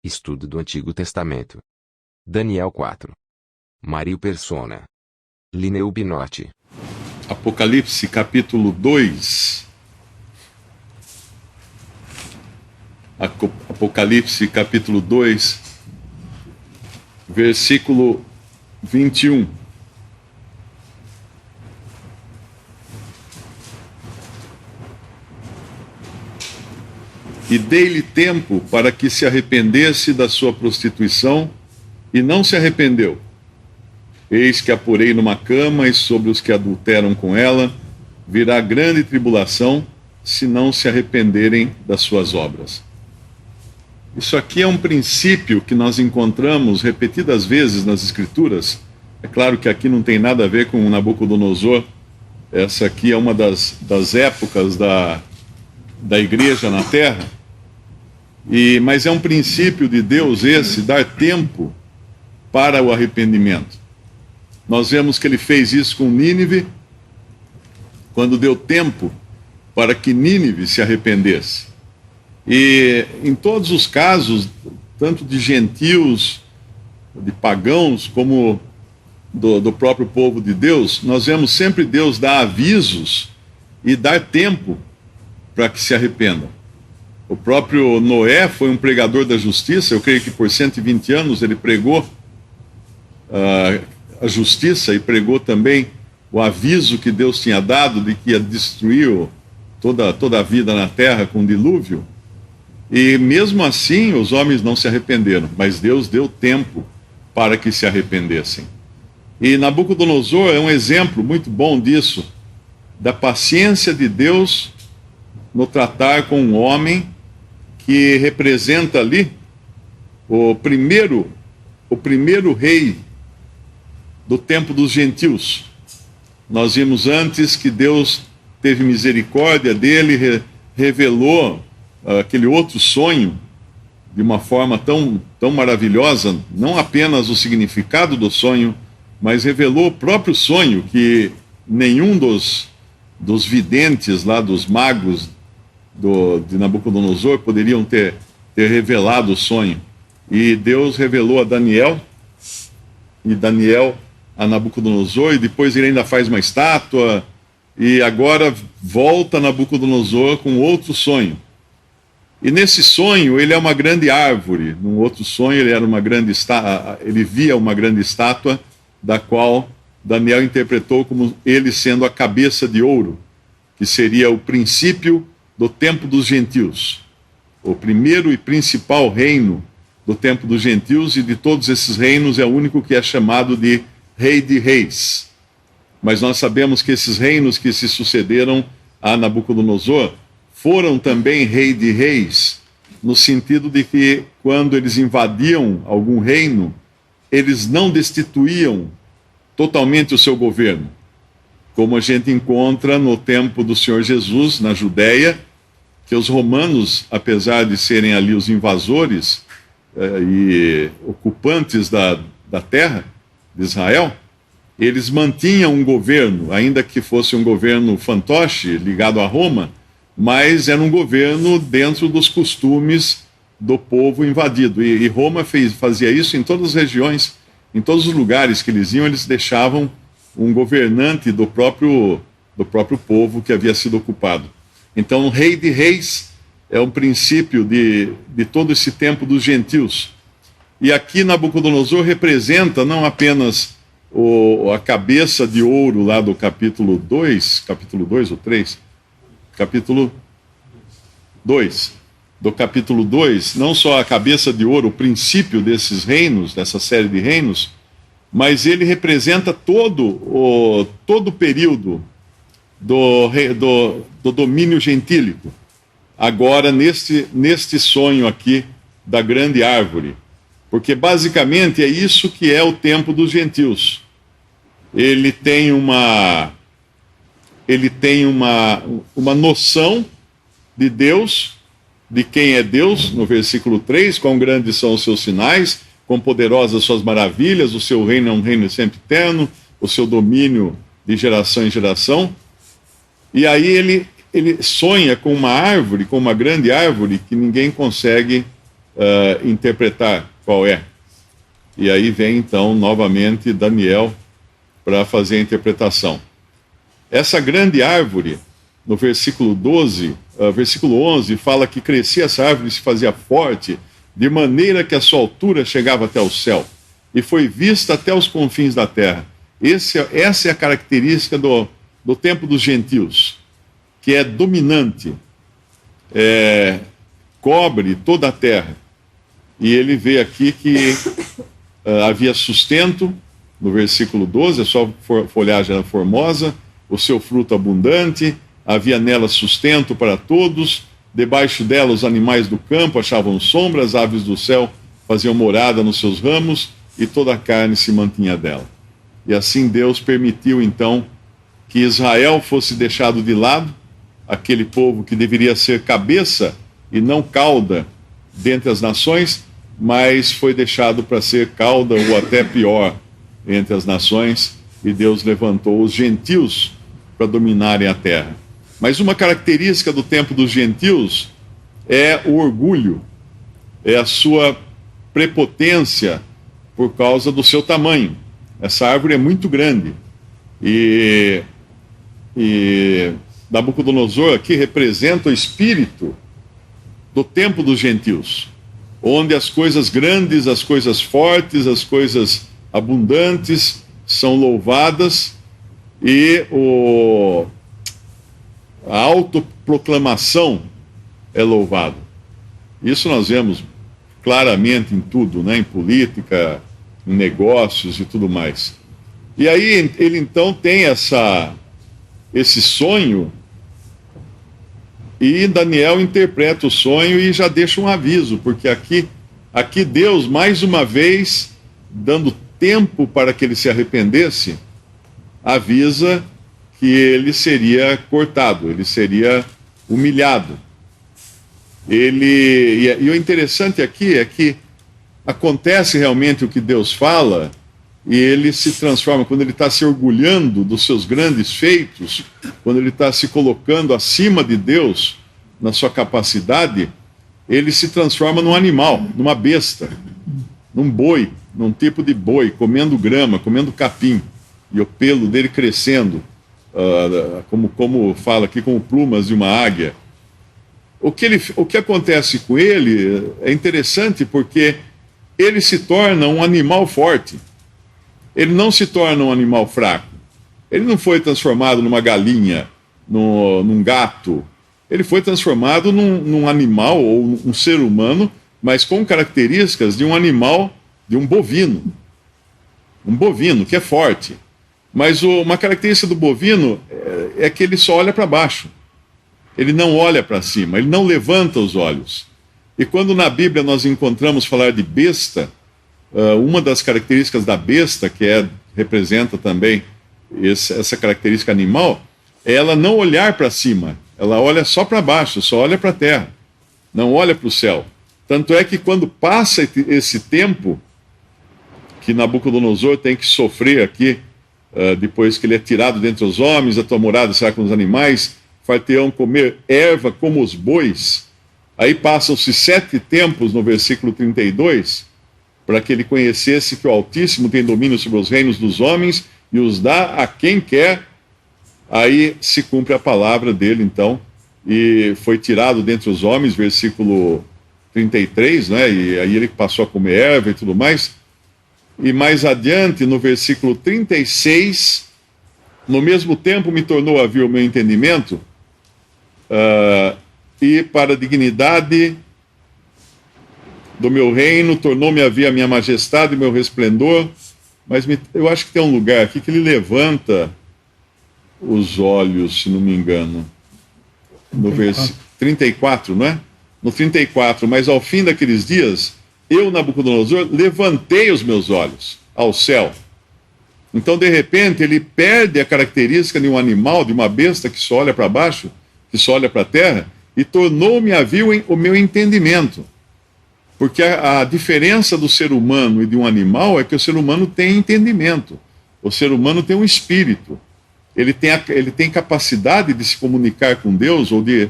Estudo do Antigo Testamento. Daniel 4. Mário Persona. Lineu Binotti. Apocalipse capítulo 2. Apocalipse capítulo 2, versículo 21. E dei-lhe tempo para que se arrependesse da sua prostituição, e não se arrependeu. Eis que a porei numa cama, e sobre os que adulteram com ela virá grande tribulação, se não se arrependerem das suas obras. Isso aqui é um princípio que nós encontramos repetidas vezes nas Escrituras. É claro que aqui não tem nada a ver com Nabucodonosor. Essa aqui é uma das épocas da igreja na terra. Mas é um princípio de Deus esse, dar tempo para o arrependimento. Nós vemos que ele fez isso com Nínive, quando deu tempo para que Nínive se arrependesse. E em todos os casos, tanto de gentios, de pagãos, como do próprio povo de Deus, nós vemos sempre Deus dar avisos e dar tempo para que se arrependam. O próprio Noé foi um pregador da justiça. Eu creio que por 120 anos ele pregou a justiça e pregou também o aviso que Deus tinha dado de que ia destruir toda a vida na terra com dilúvio. E mesmo assim os homens não se arrependeram, mas Deus deu tempo para que se arrependessem. E Nabucodonosor é um exemplo muito bom disso, da paciência de Deus no tratar com um homem que representa ali o primeiro rei do tempo dos gentios. Nós vimos antes que Deus teve misericórdia dele, revelou aquele outro sonho de uma forma tão maravilhosa, não apenas o significado do sonho, mas revelou o próprio sonho, que nenhum dos videntes lá, dos magos de Nabucodonosor poderiam ter revelado o sonho. E Deus revelou a Daniel, e Daniel a Nabucodonosor, e depois ele ainda faz uma estátua, e agora volta Nabucodonosor com outro sonho. E nesse sonho ele é uma grande árvore. Num outro sonho ele via uma grande estátua, da qual Daniel interpretou como ele sendo a cabeça de ouro, que seria o princípio do tempo dos gentios. O primeiro e principal reino do tempo dos gentios, e de todos esses reinos é o único que é chamado de Rei de Reis. Mas nós sabemos que esses reinos que se sucederam a Nabucodonosor foram também Rei de Reis, no sentido de que quando eles invadiam algum reino, eles não destituíam totalmente o seu governo, como a gente encontra no tempo do Senhor Jesus, na Judéia, que os romanos, apesar de serem ali os invasores e ocupantes da terra de Israel, eles mantinham um governo, ainda que fosse um governo fantoche, ligado a Roma, mas era um governo dentro dos costumes do povo invadido. E Roma fazia isso em todas as regiões, em todos os lugares que eles iam, eles deixavam um governante do próprio povo que havia sido ocupado. Então, o Rei de Reis é um princípio de todo esse tempo dos gentios. E aqui Nabucodonosor representa não apenas a cabeça de ouro lá do capítulo 2 ou 3, capítulo 2, do capítulo 2, não só a cabeça de ouro, o princípio desses reinos, dessa série de reinos, mas ele representa todo o período do domínio gentílico. Agora, neste sonho aqui da grande árvore, porque basicamente é isso que é o tempo dos gentios. Ele tem uma noção de Deus, de quem é Deus, no versículo 3, quão grandes são os seus sinais, quão poderosas suas maravilhas, o seu reino é um reino sempre eterno, o seu domínio de geração em geração. E aí ele sonha com uma árvore, com uma grande árvore, que ninguém consegue interpretar qual é. E aí vem então novamente Daniel para fazer a interpretação. Essa grande árvore, no versículo 12, versículo 11, fala que crescia essa árvore e se fazia forte, de maneira que a sua altura chegava até o céu, e foi vista até os confins da terra. Essa é a característica do tempo dos gentios, que é dominante, cobre toda a terra. E ele vê aqui que havia sustento, no versículo 12, a sua folhagem era formosa, o seu fruto abundante, havia nela sustento para todos, debaixo dela os animais do campo achavam sombra, as aves do céu faziam morada nos seus ramos, e toda a carne se mantinha dela. E assim Deus permitiu então que Israel fosse deixado de lado, aquele povo que deveria ser cabeça e não cauda dentre as nações, mas foi deixado para ser cauda ou até pior entre as nações, e Deus levantou os gentios para dominarem a terra. Mas uma característica do tempo dos gentios é o orgulho, é a sua prepotência por causa do seu tamanho. Essa árvore é muito grande, e Nabucodonosor aqui representa o espírito do tempo dos gentios, onde as coisas grandes, as coisas fortes, as coisas abundantes são louvadas, e a autoproclamação é louvada. Isso nós vemos claramente em tudo, né? Em política, em negócios e tudo mais. E aí ele então tem esse sonho, e Daniel interpreta o sonho e já deixa um aviso, porque aqui Deus, mais uma vez, dando tempo para que ele se arrependesse, avisa que ele seria cortado, ele seria humilhado. E o interessante aqui é que acontece realmente o que Deus fala, e ele se transforma, quando ele está se orgulhando dos seus grandes feitos, quando ele está se colocando acima de Deus, na sua capacidade, ele se transforma num animal, numa besta, num boi, num tipo de boi, comendo grama, comendo capim, e o pelo dele crescendo, como fala aqui, como plumas de uma águia. O que acontece com ele é interessante, porque ele se torna um animal forte. Ele não se torna um animal fraco. Ele não foi transformado numa galinha, num gato. Ele foi transformado num animal ou um ser humano, mas com características de um animal, de um bovino. Um bovino que é forte. Mas uma característica do bovino é que ele só olha para baixo. Ele não olha para cima, ele não levanta os olhos. E quando na Bíblia nós encontramos falar de besta, uma das características da besta, que representa também essa característica animal, é ela não olhar para cima, ela olha só para baixo, só olha para a terra, não olha para o céu. Tanto é que quando passa esse tempo que Nabucodonosor tem que sofrer aqui, depois que ele é tirado dentre os homens, a tua morada será com os animais, far-te-ão comer erva como os bois. Aí passam-se 7 tempos no versículo 32, para que ele conhecesse que o Altíssimo tem domínio sobre os reinos dos homens e os dá a quem quer. Aí se cumpre a palavra dele, então, e foi tirado dentre os homens, versículo 33, né? E aí ele passou a comer erva e tudo mais. E mais adiante, no versículo 36, no mesmo tempo me tornou a vir o meu entendimento, e para a dignidade do meu reino, tornou-me a ver a minha majestade e meu resplendor. Mas eu acho que tem um lugar aqui que ele levanta os olhos, se não me engano. No versículo 34, não é? No 34, mas ao fim daqueles dias, eu, Nabucodonosor, levantei os meus olhos ao céu. Então, de repente, ele perde a característica de um animal, de uma besta que só olha para baixo, que só olha para a terra, e tornou-me a ver o meu entendimento. Porque a diferença do ser humano e de um animal é que o ser humano tem entendimento. O ser humano tem um espírito. Ele tem capacidade de se comunicar com Deus, ou de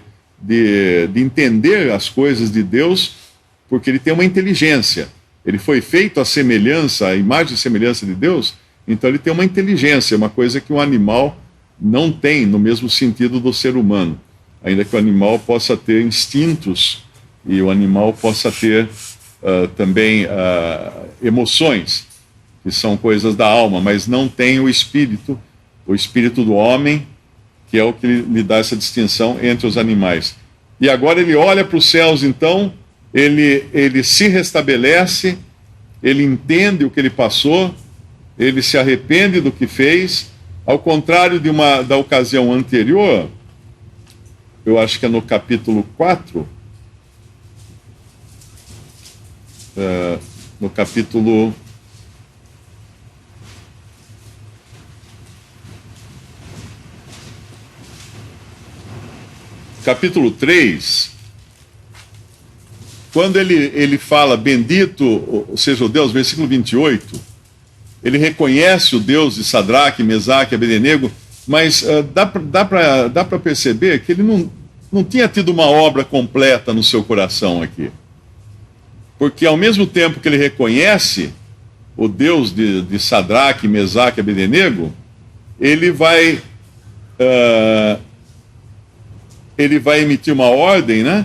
entender as coisas de Deus, porque ele tem uma inteligência. Ele foi feito à semelhança, à imagem e semelhança de Deus, então ele tem uma inteligência, uma coisa que um animal não tem no mesmo sentido do ser humano. Ainda que o animal possa ter instintos e o animal possa ter também emoções, que são coisas da alma, mas não tem o espírito do homem, que é o que lhe dá essa distinção entre os animais. E agora ele olha para os céus, então, ele se restabelece, ele entende o que ele passou, ele se arrepende do que fez, ao contrário da ocasião anterior, eu acho que é no capítulo 4, no capítulo... Capítulo 3, quando ele fala, bendito seja o Deus, versículo 28, ele reconhece o Deus de Sadraque, Mesaque e Abednego, mas dá para perceber que ele não tinha tido uma obra completa no seu coração aqui. Porque ao mesmo tempo que ele reconhece o Deus de Sadraque, Mesaque e Abednego, ele vai emitir uma ordem, né?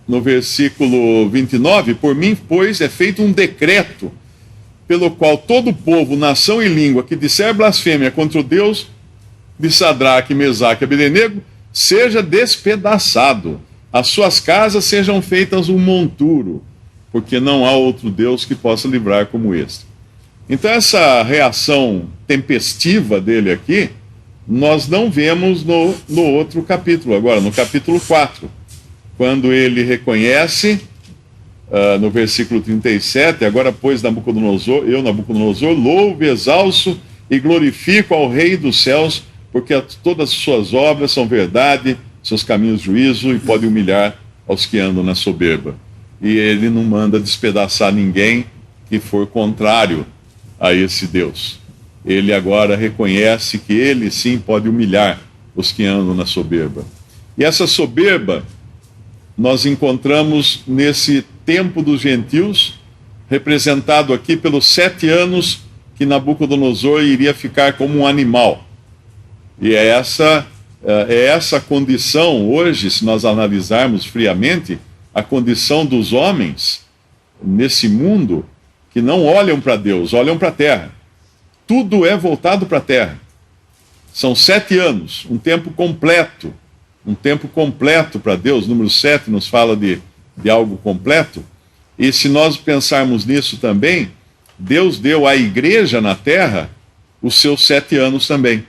No versículo 29, por mim, pois, é feito um decreto, pelo qual todo povo, nação e língua que disser blasfêmia contra o Deus de Sadraque, Mesaque e Abednego, seja despedaçado, as suas casas sejam feitas um monturo, porque não há outro Deus que possa livrar como este. Então essa reação tempestiva dele aqui, nós não vemos no outro capítulo, agora no capítulo 4, quando ele reconhece, no versículo 37, agora pois Nabucodonosor, louvo, exalço e glorifico ao Rei dos céus, porque todas as suas obras são verdade, seus caminhos juízo, e pode humilhar aos que andam na soberba. E ele não manda despedaçar ninguém que for contrário a esse Deus. Ele agora reconhece que ele sim pode humilhar os que andam na soberba. E essa soberba nós encontramos nesse tempo dos gentios, representado aqui pelos 7 anos que Nabucodonosor iria ficar como um animal. E é essa condição hoje, se nós analisarmos friamente, a condição dos homens nesse mundo que não olham para Deus, olham para a terra. Tudo é voltado para a terra. São 7 anos, um tempo completo para Deus. Número 7 nos fala de algo completo. E se nós pensarmos nisso também, Deus deu à igreja na terra os seus 7 anos também.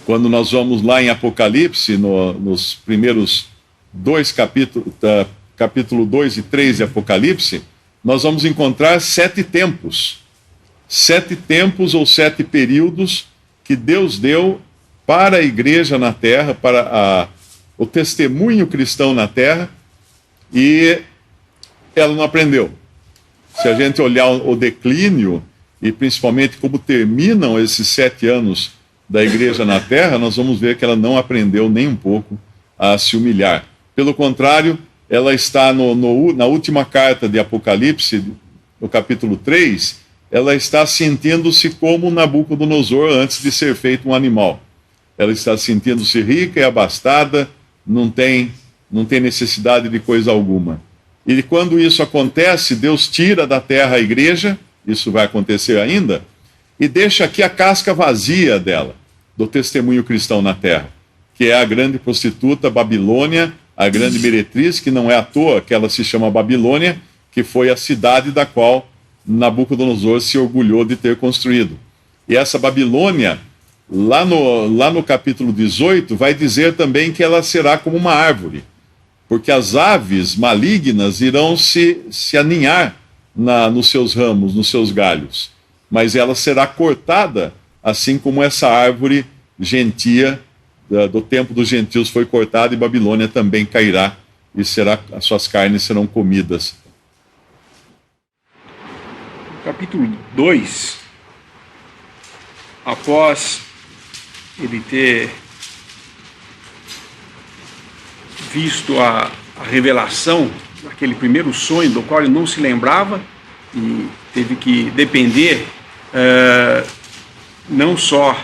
Quando nós vamos lá em Apocalipse, nos primeiros 2 capítulos, capítulo 2 e 3 de Apocalipse, nós vamos encontrar 7 tempos. 7 tempos ou 7 períodos que Deus deu para a igreja na terra, para o testemunho cristão na terra, e ela não aprendeu. Se a gente olhar o declínio, e principalmente como terminam esses 7 anos da igreja na terra, nós vamos ver que ela não aprendeu nem um pouco a se humilhar. Pelo contrário, ela está na última carta de Apocalipse, no capítulo 3, ela está sentindo-se como Nabucodonosor antes de ser feito um animal. Ela está sentindo-se rica e abastada, não tem necessidade de coisa alguma. E quando isso acontece, Deus tira da terra a igreja, isso vai acontecer ainda, e deixa aqui a casca vazia dela, do testemunho cristão na terra, que é a grande prostituta Babilônia, a grande meretriz, que não é à toa que ela se chama Babilônia, que foi a cidade da qual Nabucodonosor se orgulhou de ter construído. E essa Babilônia, lá no capítulo 18, vai dizer também que ela será como uma árvore, porque as aves malignas irão se aninhar nos seus ramos, nos seus galhos, mas ela será cortada, assim como essa árvore gentia do tempo dos gentios foi cortada, e Babilônia também cairá, e as suas carnes serão comidas. Capítulo 2, após ele ter visto a revelação aquele primeiro sonho do qual ele não se lembrava e teve que depender não só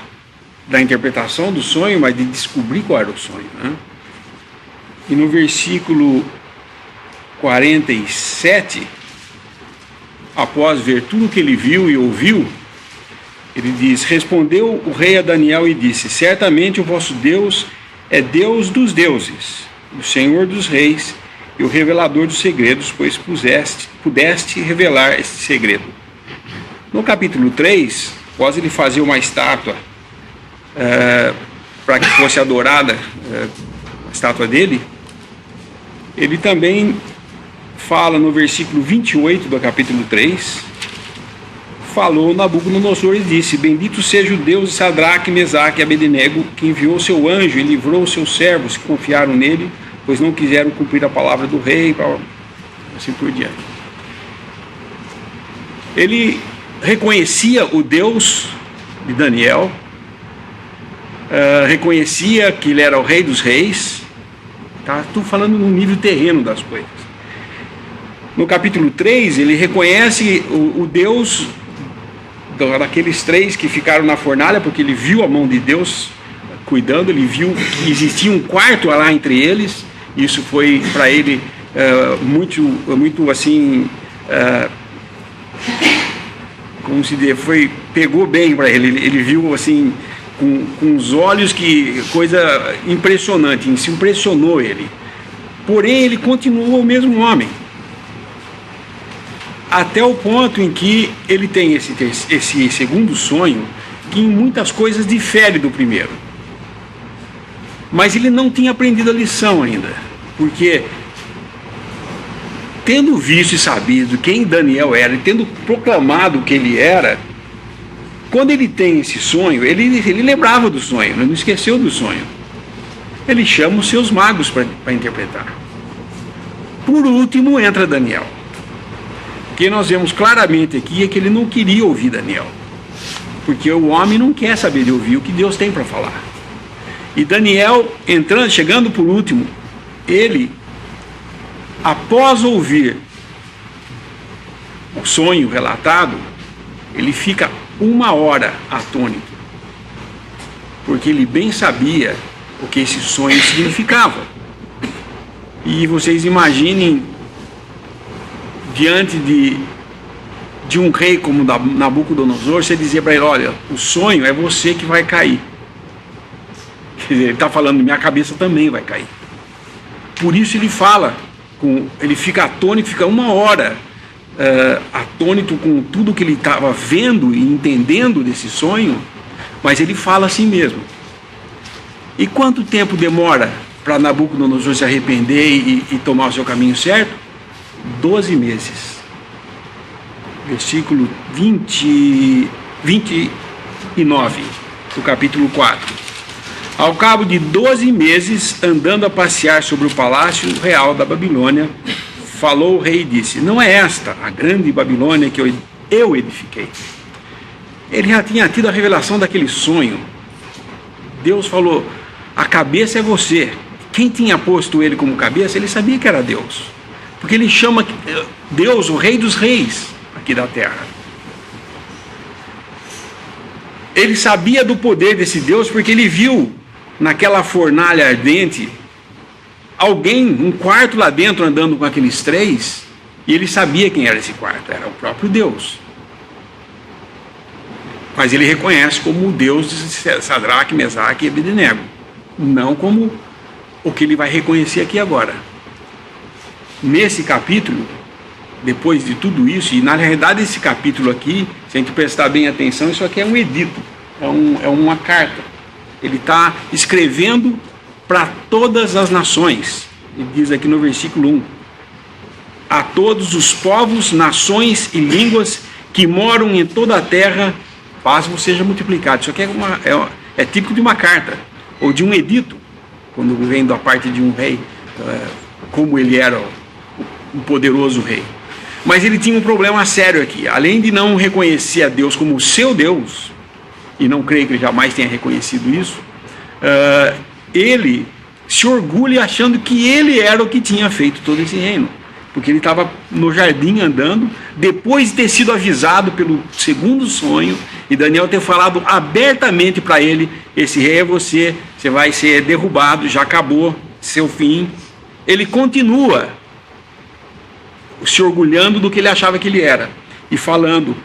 da interpretação do sonho, mas de descobrir qual era o sonho, né? E no versículo 47, após ver tudo o que ele viu e ouviu, ele diz: respondeu o rei a Daniel e disse: certamente o vosso Deus é Deus dos deuses, o Senhor dos reis e o revelador dos segredos, pois pudeste revelar este segredo. No capítulo 3, após ele fazer uma estátua para que fosse adorada, a estátua dele, ele também fala no versículo 28 do capítulo 3, falou Nabucodonosor e disse: bendito seja o Deus de Sadraque, Mesaque e Abednego, que enviou seu anjo e livrou os seus servos que confiaram nele, pois não quiseram cumprir a palavra do rei, assim por diante. Ele reconhecia o Deus de Daniel, reconhecia que ele era o rei dos reis. Estou falando no nível terreno das coisas. No capítulo 3, ele reconhece o Deus daqueles três que ficaram na fornalha, porque ele viu a mão de Deus cuidando, ele viu que existia um quarto lá entre eles. Isso foi para ele muito assim, como se diz, pegou bem para ele. Ele viu assim com os olhos, que coisa impressionante, se impressionou ele. Porém, ele continuou o mesmo homem, até o ponto em que ele tem esse segundo sonho, que em muitas coisas difere do primeiro. Mas ele não tinha aprendido a lição ainda, porque tendo visto e sabido quem Daniel era, e tendo proclamado que ele era, quando ele tem esse sonho, ele lembrava do sonho, ele não esqueceu do sonho. Ele chama os seus magos para interpretar. Por último entra Daniel. O que nós vemos claramente aqui é que ele não queria ouvir Daniel, porque o homem não quer saber de ouvir o que Deus tem para falar. E Daniel, chegando por último, ele, após ouvir o sonho relatado, ele fica 1 hora atônito, porque ele bem sabia o que esse sonho significava. E vocês imaginem, diante de um rei como Nabucodonosor, você dizer para ele: olha, o sonho é você que vai cair. Quer dizer, ele está falando, minha cabeça também vai cair. Por isso ele fala, ele fica atônito, fica 1 hora atônito com tudo que ele estava vendo e entendendo desse sonho, mas ele fala assim mesmo. E quanto tempo demora para Nabucodonosor se arrepender e tomar o seu caminho certo? 12 meses. Versículo 29 do capítulo 4. Ao cabo de 12 meses, andando a passear sobre o palácio real da Babilônia, falou o rei e disse: não é esta a grande Babilônia que eu edifiquei? Ele já tinha tido a revelação daquele sonho. Deus falou: a cabeça é você. Quem tinha posto ele como cabeça, ele sabia que era Deus, porque ele chama Deus o rei dos reis aqui da terra. Ele sabia do poder desse Deus, porque ele viu naquela fornalha ardente alguém, um quarto lá dentro, andando com aqueles três, e ele sabia quem era esse quarto, era o próprio Deus. Mas ele reconhece como o Deus de Sadraque, Mesaque e Abednego, não como o que ele vai reconhecer aqui agora. Nesse capítulo, depois de tudo isso, e na realidade esse capítulo aqui, se a gente prestar bem atenção, isso aqui é um edito, é uma carta. Ele está escrevendo para todas as nações. Ele diz aqui no versículo 1: a todos os povos, nações e línguas que moram em toda a terra, paz vos seja multiplicado. Isso aqui é típico de uma carta, ou de um edito, quando vem da parte de um rei, como ele era um poderoso rei. Mas ele tinha um problema sério aqui. Além de não reconhecer a Deus como o seu Deus, e não creio que ele jamais tenha reconhecido isso, ele se orgulha achando que ele era o que tinha feito todo esse reino. porque ele estava no jardim andando, depois de ter sido avisado pelo segundo sonho, e Daniel ter falado abertamente para ele: esse rei é você, você vai ser derrubado, já acabou seu fim. Ele continua se orgulhando do que ele achava que ele era, e falando: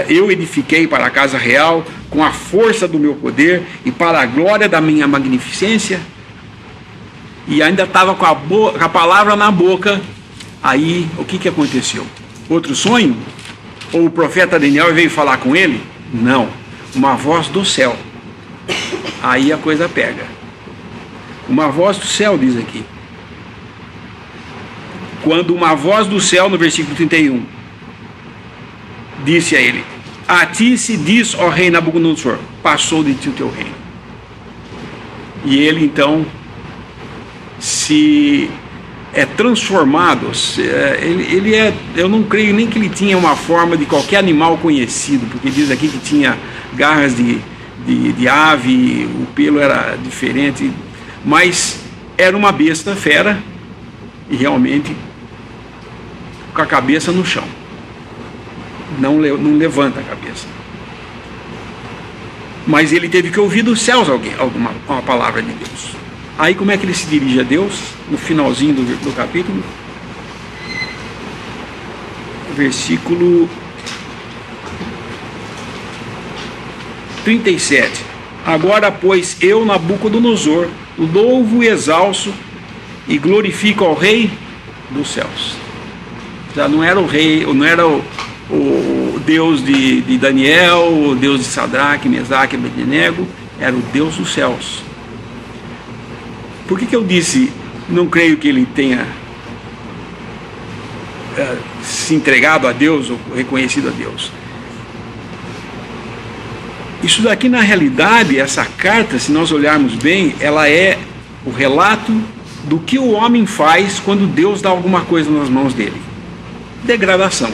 eu edifiquei para a casa real com a força do meu poder e para a glória da minha magnificência. E ainda estava com a palavra na boca. Aí, o que aconteceu? Outro sonho? Ou o profeta Daniel veio falar com ele? Não, uma voz do céu. Aí a coisa pega. Uma voz do céu, diz aqui. Quando uma voz do céu, no versículo 31, disse a ele: a ti se diz, ó rei Nabucodonosor, passou de ti o teu reino. E ele então se é transformado. Eu não creio nem que ele tinha uma forma de qualquer animal conhecido, porque diz aqui que tinha garras de ave, o pelo era diferente, mas era uma besta fera, e realmente com a cabeça no chão, não levanta a cabeça. Mas ele teve que ouvir dos céus uma palavra de Deus. Aí como é que ele se dirige a Deus? No finalzinho do capítulo, versículo 37. Agora, pois, eu, Nabucodonosor, louvo e exalço e glorifico ao Rei dos céus. Já não era o rei, não era o Deus de Daniel, o Deus de Sadraque, Mesaque e Abednego, era o Deus dos céus. Por que eu disse, não creio que ele tenha se entregado a Deus ou reconhecido a Deus? Isso daqui, na realidade, essa carta, se nós olharmos bem, ela é o relato do que o homem faz quando Deus dá alguma coisa nas mãos dele. Degradação.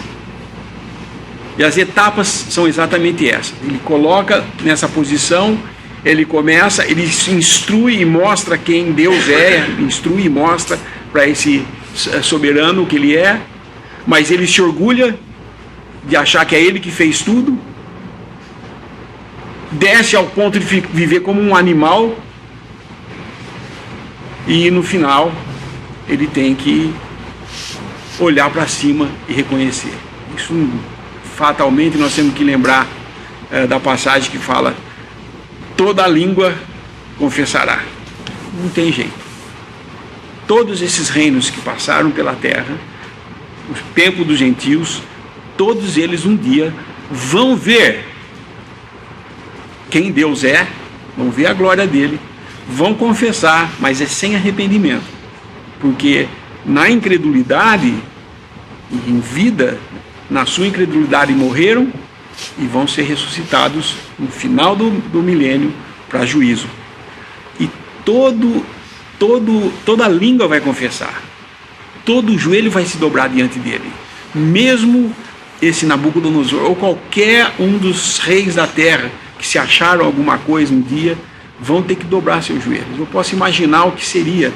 E as etapas são exatamente essas. Ele coloca nessa posição, ele começa, ele se instrui e mostra quem Deus é, instrui e mostra para esse soberano o que ele é, mas ele se orgulha de achar que é ele que fez tudo, desce ao ponto de viver como um animal, e no final ele tem que olhar para cima e reconhecer. Isso fatalmente nós temos que lembrar da passagem que fala: toda língua confessará. Não tem jeito. Todos esses reinos que passaram pela terra, o tempo dos gentios, todos eles um dia vão ver quem Deus é, vão ver a glória dele, vão confessar, mas é sem arrependimento, porque na incredulidade, em vida, na sua incredulidade morreram, e vão ser ressuscitados no final do milênio para juízo. E toda língua vai confessar, todo joelho vai se dobrar diante dele, mesmo esse Nabucodonosor ou qualquer um dos reis da terra que se acharam alguma coisa um dia, vão ter que dobrar seus joelhos. Eu posso imaginar o que seria,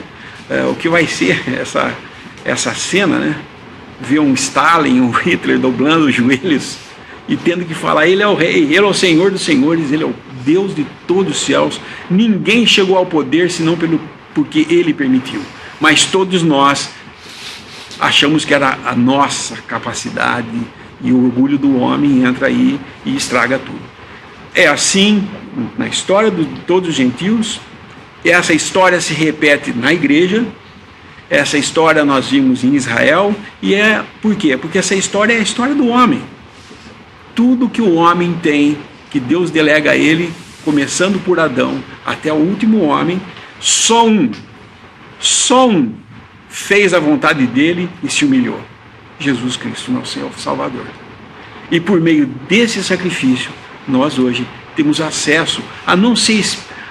o que vai ser essa cena, né? Ver um Stalin, um Hitler dobrando os joelhos e tendo que falar: ele é o rei, ele é o Senhor dos senhores, ele é o Deus de todos os céus. Ninguém chegou ao poder senão porque ele permitiu. Mas todos nós achamos que era a nossa capacidade, e o orgulho do homem entra aí e estraga tudo. É assim na história de todos os gentios. Essa história se repete na igreja. Essa história nós vimos em Israel. E por quê? Porque essa história é a história do homem. Tudo que o homem tem, que Deus delega a ele, começando por Adão até o último homem, só um fez a vontade dele e se humilhou: Jesus Cristo, nosso Senhor Salvador. E por meio desse sacrifício, nós hoje temos acesso a não ser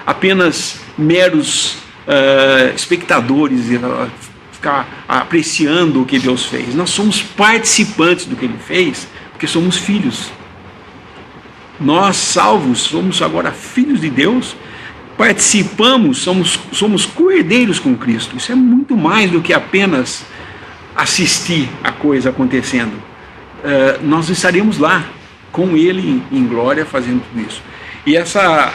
apenas meros espectadores e ficar apreciando o que Deus fez. Nós somos participantes do que Ele fez, porque somos filhos. Nós, salvos, somos agora filhos de Deus, participamos, somos co-herdeiros com Cristo. Isso é muito mais do que apenas assistir a coisa acontecendo. Nós estaríamos lá com ele em glória fazendo tudo isso. E essa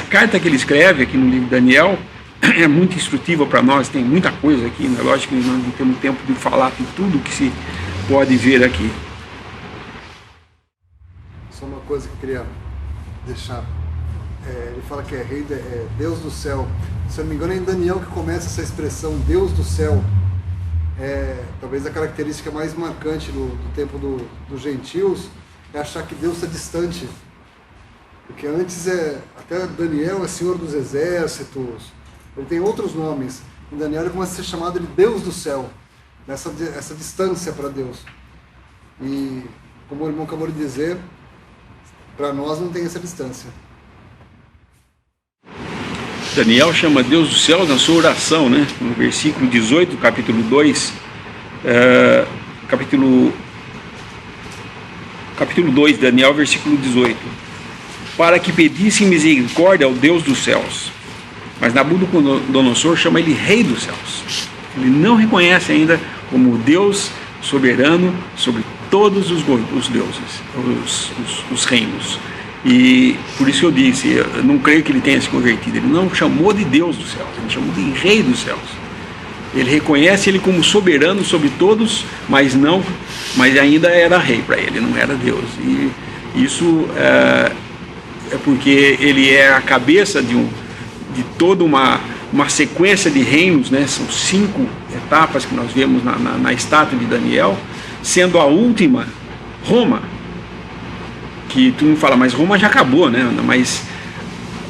carta que ele escreve aqui no livro de Daniel é muito instrutiva para nós, tem muita coisa aqui, né? Lógico que nós não temos tempo de falar de tudo que se pode ver aqui. Só uma coisa que eu queria deixar. Ele fala que é Deus do céu. Se eu não me engano, é em Daniel que começa essa expressão Deus do céu. Talvez a característica mais marcante do tempo dos gentios é achar que Deus está distante. Porque antes até Daniel é Senhor dos Exércitos, ele tem outros nomes. Em Daniel ele começa a ser chamado de Deus do céu, essa distância para Deus. E como o irmão acabou de dizer, para nós não tem essa distância. Daniel chama Deus do céu na sua oração, né? No versículo 18 do capítulo 2, capítulo 2 de Daniel, versículo 18. Para que pedissem misericórdia ao Deus dos céus. Mas Nabucodonosor chama ele Rei dos céus. Ele não reconhece ainda como Deus soberano sobre todos os deuses, os reinos. E por isso eu disse, eu não creio que ele tenha se convertido. Ele não chamou de Deus dos céus, ele chamou de Rei dos céus. Ele reconhece ele como soberano sobre todos, mas ainda era rei para ele, não era Deus. E isso é porque ele é a cabeça de toda uma sequência de reinos, né? São 5 etapas que nós vemos na estátua de Daniel, sendo a última Roma, que tu não fala, mas Roma já acabou, né? Mas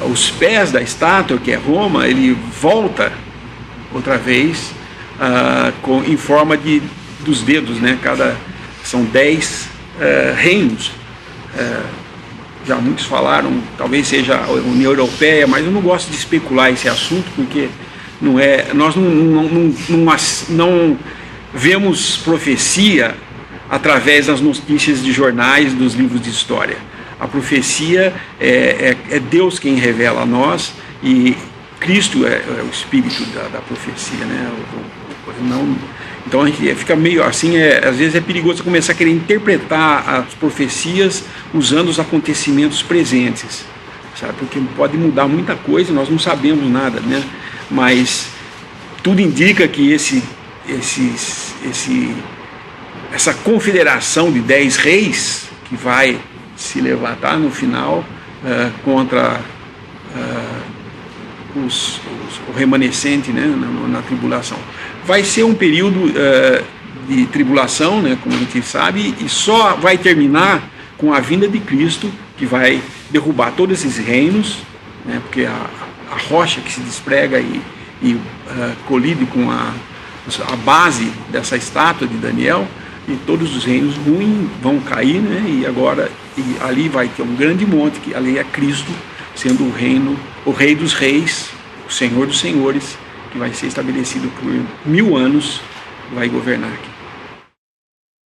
os pés da estátua, que é Roma, ele volta outra vez em forma dos dedos, né? São 10 reinos. Já muitos falaram, talvez seja a União Europeia, mas eu não gosto de especular esse assunto, porque nós não vemos profecia através das notícias de jornais, dos livros de história. A profecia é Deus quem revela a nós, e Cristo é o espírito da profecia, né? Então a gente fica meio assim, às vezes é perigoso começar a querer interpretar as profecias usando os acontecimentos presentes, sabe? Porque pode mudar muita coisa, nós não sabemos nada, né? Mas tudo indica que essa confederação de 10 reis que vai se levantar no final contra o remanescente, né, na tribulação. Vai ser um período de tribulação, né, como a gente sabe, e só vai terminar com a vinda de Cristo, que vai derrubar todos esses reinos, né, porque a rocha que se desprega e colide com a base dessa estátua de Daniel, e todos os reinos ruins vão cair, né, e ali vai ter um grande monte, que ali é Cristo, sendo o Rei dos Reis, o Senhor dos Senhores, que vai ser estabelecido por 1000 anos, vai governar aqui.